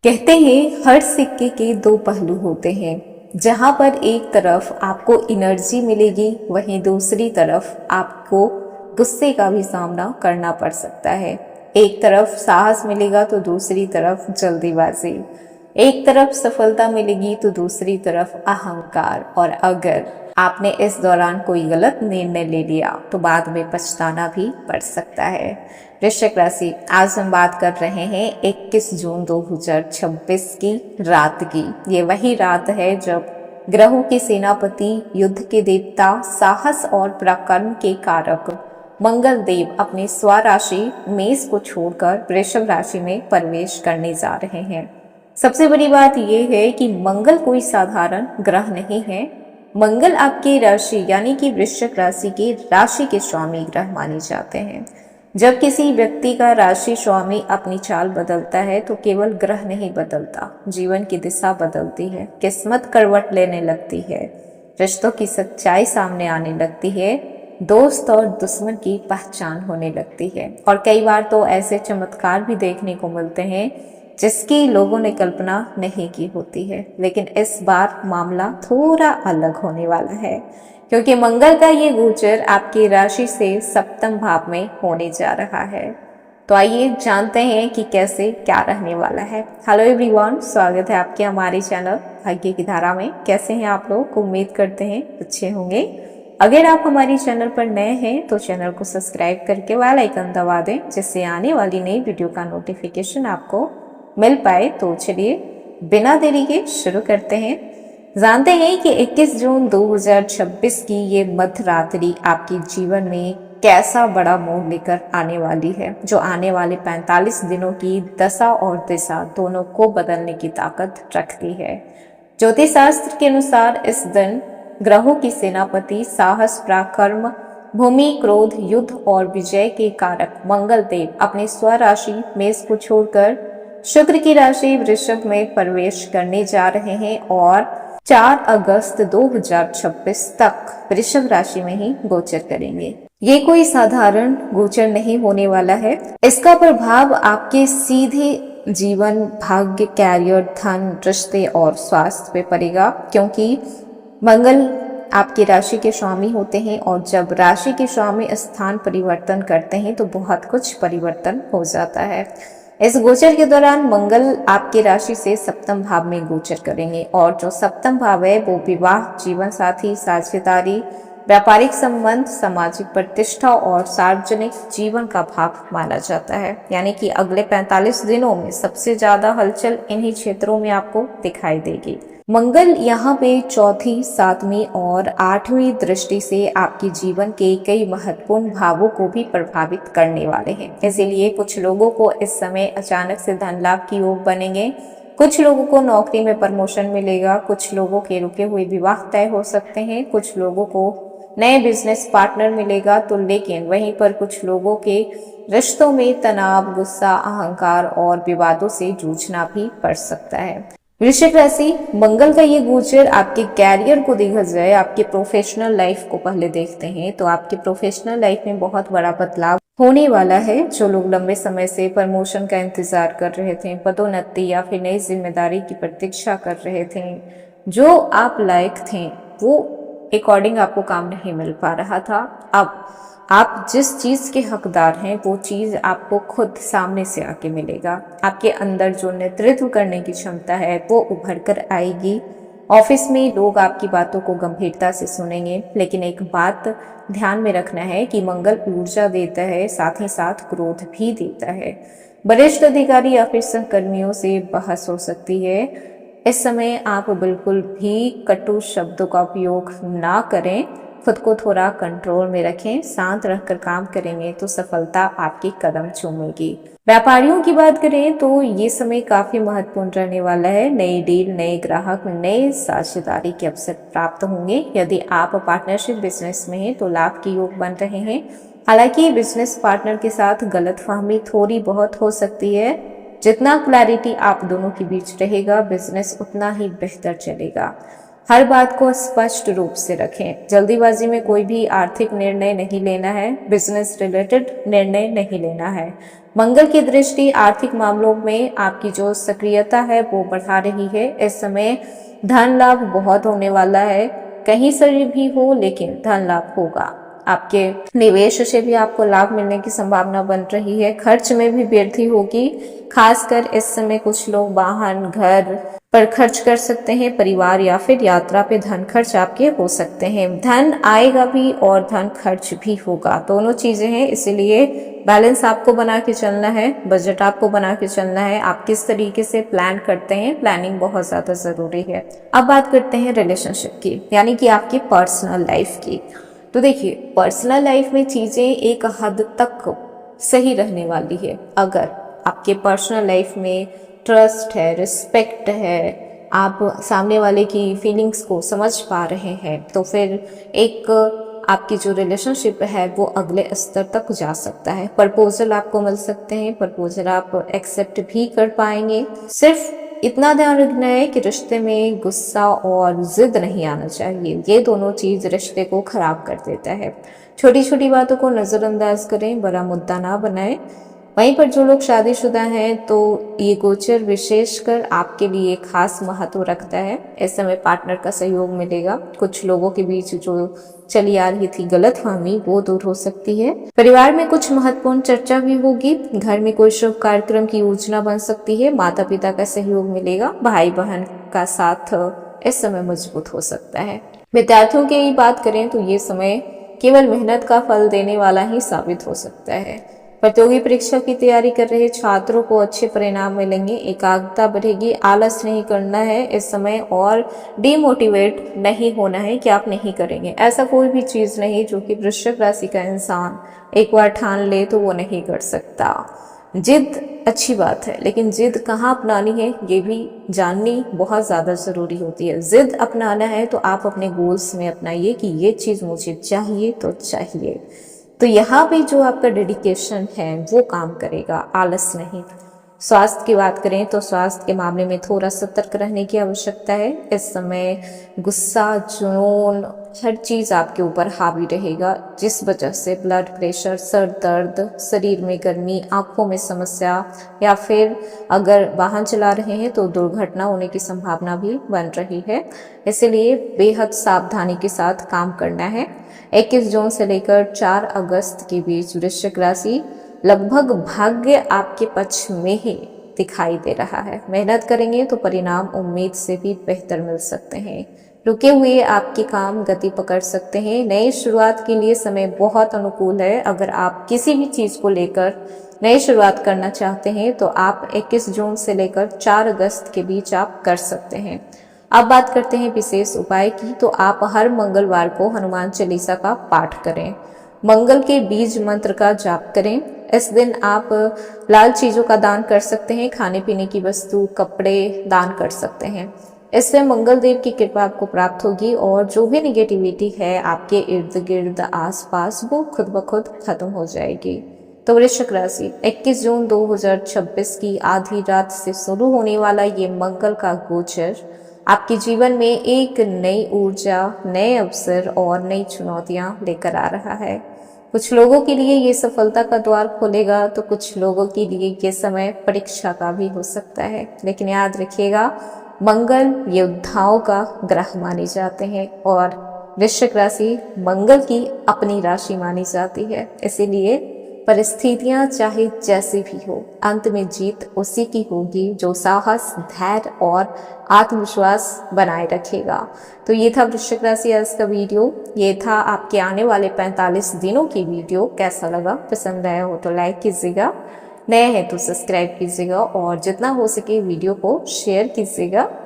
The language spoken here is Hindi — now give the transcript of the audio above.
कहते हैं हर सिक्के के दो पहलू होते हैं। जहां पर एक तरफ आपको एनर्जी मिलेगी, वहीं दूसरी तरफ आपको गुस्से का भी सामना करना पड़ सकता है। एक तरफ साहस मिलेगा तो दूसरी तरफ जल्दीबाजी, एक तरफ सफलता मिलेगी तो दूसरी तरफ अहंकार। और अगर आपने इस दौरान कोई गलत निर्णय ले लिया तो बाद में पछताना भी पड़ सकता है। वृश्चिक राशि, आज हम बात कर रहे हैं 21 जून 2026 की रात की। ये वही रात है जब ग्रहों के सेनापति, युद्ध के देवता, साहस और पराक्रम के कारक मंगल देव अपनी स्वराशि मेष को छोड़कर वृषभ राशि में प्रवेश करने जा रहे हैं। सबसे बड़ी बात यह है कि मंगल कोई साधारण ग्रह नहीं है। मंगल आपकी राशि यानी कि वृश्चिक राशि के राशि के स्वामी ग्रह माने जाते हैं। जब किसी व्यक्ति का राशि स्वामी अपनी चाल बदलता है तो केवल ग्रह नहीं बदलता, जीवन की दिशा बदलती है, किस्मत करवट लेने लगती है, रिश्तों की सच्चाई सामने आने लगती है, दोस्त और दुश्मन की पहचान होने लगती है। और कई बार तो ऐसे चमत्कार भी देखने को मिलते हैं जिसकी लोगों ने कल्पना नहीं की होती है। लेकिन इस बार मामला थोड़ा अलग होने वाला है, क्योंकि मंगल का ये गोचर आपकी राशि से सप्तम भाव में होने जा रहा है। तो आइए जानते हैं कि कैसे क्या रहने वाला है। हेलो एवरीवन, स्वागत है आपके हमारे चैनल भाग्य की धारा में। कैसे हैं आप लोग? उम्मीद करते हैं अच्छे होंगे। अगर आप हमारे चैनल पर नए हैं तो चैनल को सब्सक्राइब करके बेल आइकन दबा दें, जिससे आने वाली नई वीडियो का नोटिफिकेशन आपको मिल पाए। तो चलिए बिना देरी के शुरू करते हैं। जानते हैं कि 21 जून 2026 की ये मध्य रात्रि आपके जीवन में कैसा बड़ा मोड़ लेकर आने वाली है, जो आने वाले 45 दिनों की दशा और दिशा दोनों को बदलने की ताकत रखती है। ज्योतिष शास्त्र के अनुसार इस दिन ग्रहों की सेनापति, साहस, पराक्रम, भूमि, क्रोध, युद्ध और विजय के कारक मंगल देव अपनी स्वराशि मेष को छोड़कर शुक्र की राशि वृषभ में प्रवेश करने जा रहे हैं और 4 अगस्त 2026 तक वृषभ राशि में ही गोचर करेंगे। ये कोई साधारण गोचर नहीं होने वाला है। इसका प्रभाव आपके सीधे जीवन, भाग्य, कैरियर, धन, रिश्ते और स्वास्थ्य पे पड़ेगा, क्योंकि मंगल आपकी राशि के स्वामी होते हैं और जब राशि के स्वामी स्थान परिवर्तन करते हैं तो बहुत कुछ परिवर्तन हो जाता है। इस गोचर के दौरान मंगल आपकी राशि से सप्तम भाव में गोचर करेंगे और जो सप्तम भाव है वो विवाह, जीवन साथी, साझेदारी, व्यापारिक संबंध, सामाजिक प्रतिष्ठा और सार्वजनिक जीवन का भाव माना जाता है। यानी कि अगले 45 दिनों में सबसे ज्यादा हलचल इन्हीं क्षेत्रों में आपको दिखाई देगी। मंगल यहाँ पे चौथी, सातवीं और आठवीं दृष्टि से आपके जीवन के कई महत्वपूर्ण भावों को भी प्रभावित करने वाले हैं। इसीलिए कुछ लोगों को इस समय अचानक से धन लाभ की योग बनेंगे, कुछ लोगों को नौकरी में प्रमोशन मिलेगा, कुछ लोगों के रुके हुए विवाह तय हो सकते हैं, कुछ लोगों को नए बिजनेस पार्टनर मिलेगा। तो लेकिन वहीं पर कुछ लोगों के रिश्तों में तनाव, गुस्सा, अहंकार और विवादों से जूझना भी पड़ सकता है। वृश्चिक राशि, मंगल का ये गोचर आपके कैरियर को देखा जाए, आपके प्रोफेशनल लाइफ को पहले देखते हैं तो आपके प्रोफेशनल लाइफ में बहुत बड़ा बदलाव होने वाला है। जो लोग लंबे समय से प्रमोशन का इंतजार कर रहे थे, पदोन्नति या फिर नई जिम्मेदारी की प्रतीक्षा कर रहे थे, जो आप लायक थे वो अकॉर्डिंग आपको काम नहीं मिल पा रहा था, अब आप जिस चीज के हकदार हैं वो चीज आपको खुद सामने से आके मिलेगा। आपके अंदर जो नेतृत्व करने की क्षमता है वो उभर कर आएगी। ऑफिस में लोग आपकी बातों को गंभीरता से सुनेंगे, लेकिन एक बात ध्यान में रखना है कि मंगल ऊर्जा देता है, साथ ही साथ क्रोध भी देता है। वरिष्ठ अधिकारी या फिर सहकर्मियों से बहस हो सकती है। इस समय आप बिल्कुल भी कटु शब्दों का उपयोग ना करें, खुद को थोड़ा कंट्रोल में रखें, शांत रहकर काम करेंगे तो सफलता आपकी कदम चूमेगी। व्यापारियों की बात करें तो ये समय काफी महत्वपूर्ण रहने वाला है। नई डील, नए ग्राहक, नए साझेदारी के अवसर प्राप्त होंगे। यदि आप पार्टनरशिप बिजनेस में हैं तो लाभ के योग बन रहे हैं। हालांकि बिजनेस पार्टनर के साथ गलतफहमी थोड़ी बहुत हो सकती है। जितना क्लैरिटी आप दोनों के बीच रहेगा, बिजनेस उतना ही बेहतर चलेगा। हर बात को स्पष्ट रूप से रखें। जल्दीबाजी में कोई भी आर्थिक निर्णय नहीं लेना है, बिजनेस रिलेटेड निर्णय नहीं लेना है। मंगल की दृष्टि आर्थिक मामलों में आपकी जो सक्रियता है वो बढ़ा रही है। इस समय धन लाभ बहुत होने वाला है, कहीं से भी हो लेकिन धन लाभ होगा। आपके निवेश से भी आपको लाभ मिलने की संभावना बन रही है। खर्च में भी वृद्धि होगी, खासकर इस समय कुछ लोग वाहन, घर पर खर्च कर सकते हैं। परिवार या फिर यात्रा पे धन खर्च आपके हो सकते हैं। धन आएगा भी और धन खर्च भी होगा, दोनों चीजें हैं, इसीलिए बैलेंस आपको बना के चलना है, बजट आपको बना के चलना है। आप किस तरीके से प्लान करते हैं, प्लानिंग बहुत ज्यादा जरूरी है। अब बात करते हैं रिलेशनशिप की, यानी कि आपकी पर्सनल लाइफ की। तो देखिए, पर्सनल लाइफ में चीजें एक हद तक सही रहने वाली है। अगर आपके पर्सनल लाइफ में ट्रस्ट है, रिस्पेक्ट है, आप सामने वाले की फीलिंग्स को समझ पा रहे हैं, तो फिर एक आपकी जो रिलेशनशिप है वो अगले स्तर तक जा सकता है। प्रपोजल आपको मिल सकते हैं, प्रपोजल आप एक्सेप्ट भी कर पाएंगे। सिर्फ इतना ध्यान रखना है कि रिश्ते में गुस्सा और जिद नहीं आना चाहिए, ये दोनों चीज रिश्ते को खराब कर देता है। छोटी छोटी बातों को नजरअंदाज करें, बड़ा मुद्दा ना बनाएं। वहीं पर जो लोग शादीशुदा हैं तो ये गोचर विशेषकर आपके लिए खास महत्व रखता है। इस समय पार्टनर का सहयोग मिलेगा। कुछ लोगों के बीच जो चली आ रही थी गलतफहमी वो दूर हो सकती है। परिवार में कुछ महत्वपूर्ण चर्चा भी होगी। घर में कोई शुभ कार्यक्रम की योजना बन सकती है। माता पिता का सहयोग मिलेगा। भाई बहन का साथ इस समय मजबूत हो सकता है। विद्यार्थियों की बात करें तो ये समय केवल मेहनत का फल देने वाला ही साबित हो सकता है। प्रतियोगी परीक्षा की तैयारी कर रहे छात्रों को अच्छे परिणाम मिलेंगे। एकाग्रता बढ़ेगी, आलस नहीं करना है इस समय, और डिमोटिवेट नहीं होना है कि आप नहीं करेंगे। ऐसा कोई भी चीज नहीं जो कि वृश्चिक राशि का इंसान एक बार ठान ले तो वो नहीं कर सकता। जिद अच्छी बात है, लेकिन जिद कहाँ अपनानी है ये भी जाननी बहुत ज्यादा जरूरी होती है। जिद अपनाना है तो आप अपने गोल्स में अपनाइए कि ये चीज मुझे चाहिए तो चाहिए। तो यहाँ पे जो आपका डेडिकेशन है वो काम करेगा, आलस नहीं। स्वास्थ्य की बात करें तो स्वास्थ्य के मामले में थोड़ा सतर्क रहने की आवश्यकता है। इस समय गुस्सा, जुनून, हर चीज आपके ऊपर हावी रहेगा, जिस वजह से ब्लड प्रेशर, सर दर्द, शरीर में गर्मी, आंखों में समस्या, या फिर अगर वाहन चला रहे हैं तो दुर्घटना होने की संभावना भी बन रही है। इसलिए बेहद सावधानी के साथ काम करना है। 21 जून से लेकर 4 अगस्त के बीच वृश्चिक राशि लगभग भाग्य आपके पक्ष में ही दिखाई दे रहा है। मेहनत करेंगे तो परिणाम उम्मीद से भी बेहतर मिल सकते हैं। रुके हुए आपके काम गति पकड़ सकते हैं। नई शुरुआत के लिए समय बहुत अनुकूल है। अगर आप किसी भी चीज को लेकर नई शुरुआत करना चाहते हैं तो आप 21 जून से लेकर 4 अगस्त के बीच आप कर सकते हैं। अब बात करते हैं विशेष उपाय की। तो आप हर मंगलवार को हनुमान चालीसा का पाठ करें, मंगल के बीज मंत्र का जाप करें। इस दिन आप लाल चीजों का दान कर सकते हैं, खाने पीने की वस्तु, कपड़े दान कर सकते हैं। इससे मंगल देव की कृपा आपको प्राप्त होगी और जो भी निगेटिविटी है आपके इर्द गिर्द आसपास वो खुद ब खुद खत्म हो जाएगी। तो वृश्चिक राशि 21 जून 2026 की आधी रात से शुरू होने वाला ये मंगल का गोचर आपके जीवन में एक नई ऊर्जा, नए अवसर और नई चुनौतियां लेकर आ रहा है। कुछ लोगों के लिए ये सफलता का द्वार खोलेगा तो कुछ लोगों के लिए ये समय परीक्षा का भी हो सकता है। लेकिन याद रखिएगा, मंगल योद्धाओं का ग्रह माने जाते हैं और वृश्चिक राशि मंगल की अपनी राशि मानी जाती है। इसीलिए परिस्थितियां चाहे जैसी भी हो, अंत में जीत उसी की होगी जो साहस, धैर्य और आत्मविश्वास बनाए रखेगा। तो ये था वृश्चिक राशि आज का वीडियो। ये था आपके आने वाले 45 दिनों की वीडियो। कैसा लगा? पसंद आया हो तो लाइक कीजिएगा, नए हैं तो सब्सक्राइब कीजिएगा और जितना हो सके वीडियो को शेयर कीजिएगा।